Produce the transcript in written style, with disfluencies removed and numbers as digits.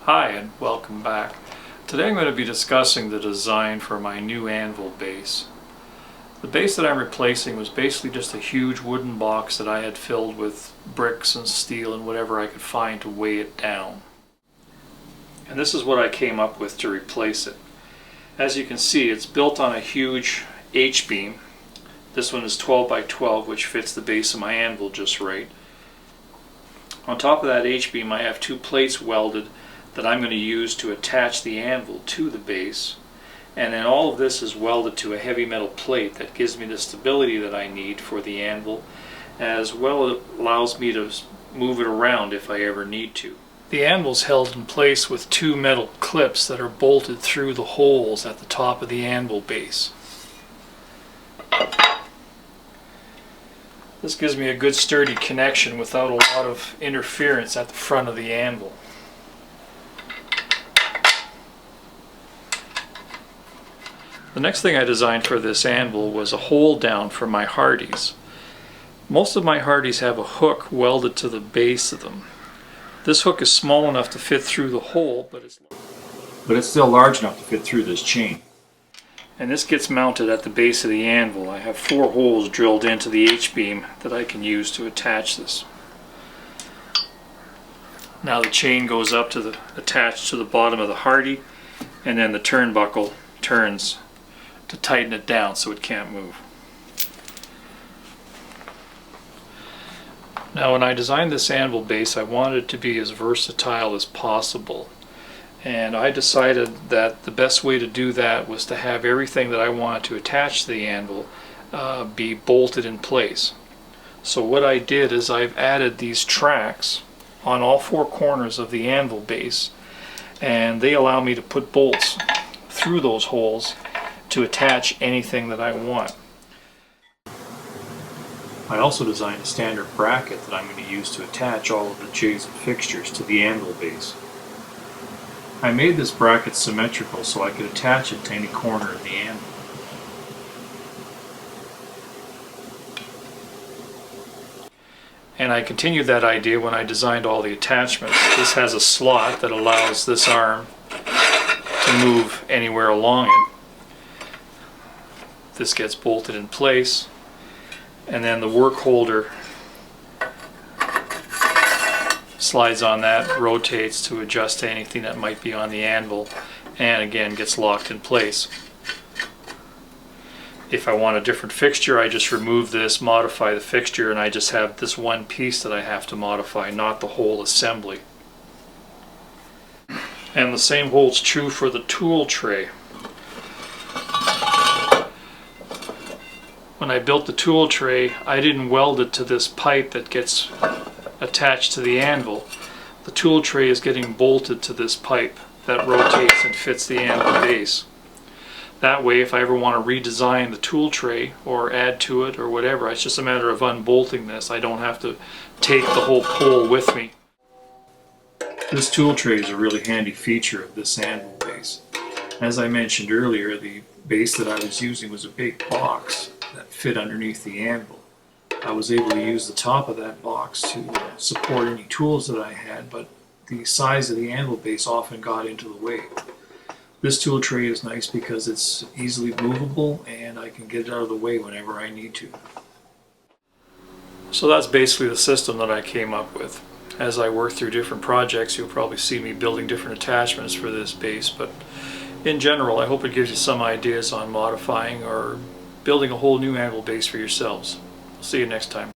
Hi and welcome back. Today I'm going to be discussing the design for my new anvil base. The base that I'm replacing was basically just a huge wooden box that I had filled with bricks and steel and whatever I could find to weigh it down. And this is what I came up with to replace it. As you can see, it's built on a huge H-beam. This one is 12 by 12, which fits the base of my anvil just right. On top of that H-beam I have two plates welded that I'm going to use to attach the anvil to the base, and then all of this is welded to a heavy metal plate that gives me the stability that I need for the anvil, as well as allows me to move it around if I ever need to. The anvil is held in place with two metal clips that are bolted through the holes at the top of the anvil base. This gives me a good sturdy connection without a lot of interference at the front of the anvil. The next thing I designed for this anvil was a hole down for my hardies. Most of my hardies have a hook welded to the base of them. This hook is small enough to fit through the hole, but it's still large enough to fit through this chain. And this gets mounted at the base of the anvil. I have 4 holes drilled into the H-beam that I can use to attach this. Now the chain goes up to attached to the bottom of the hardie, and then the turnbuckle turns to tighten it down so it can't move. Now when I designed this anvil base, I wanted it to be as versatile as possible, and I decided that the best way to do that was to have everything that I wanted to attach to the anvil be bolted in place. So what I did is I've added these tracks on all 4 corners of the anvil base, and they allow me to put bolts through those holes to attach anything that I want. I also designed a standard bracket that I'm going to use to attach all of the jigs and fixtures to the anvil base. I made this bracket symmetrical so I could attach it to any corner of the anvil. And I continued that idea when I designed all the attachments. This has a slot that allows this arm to move anywhere along it. This gets bolted in place, and then the work holder slides on that, rotates to adjust to anything that might be on the anvil, and again gets locked in place. If I want a different fixture, I just remove this, modify the fixture, and I just have this one piece that I have to modify, not the whole assembly. And the same holds true for the tool tray. When I built the tool tray, I didn't weld it to this pipe that gets attached to the anvil. The tool tray is getting bolted to this pipe that rotates and fits the anvil base. That way, if I ever want to redesign the tool tray or add to it or whatever, it's just a matter of unbolting this. I don't have to take the whole pole with me. This tool tray is a really handy feature of this anvil base. As I mentioned earlier, the base that I was using was a big box that fit underneath the anvil. I was able to use the top of that box to support any tools that I had, but the size of the anvil base often got into the way. This tool tray is nice because it's easily movable and I can get it out of the way whenever I need to. So that's basically the system that I came up with. As I work through different projects, you'll probably see me building different attachments for this base, but in general I hope it gives you some ideas on modifying or building a whole new anvil base for yourselves. See you next time.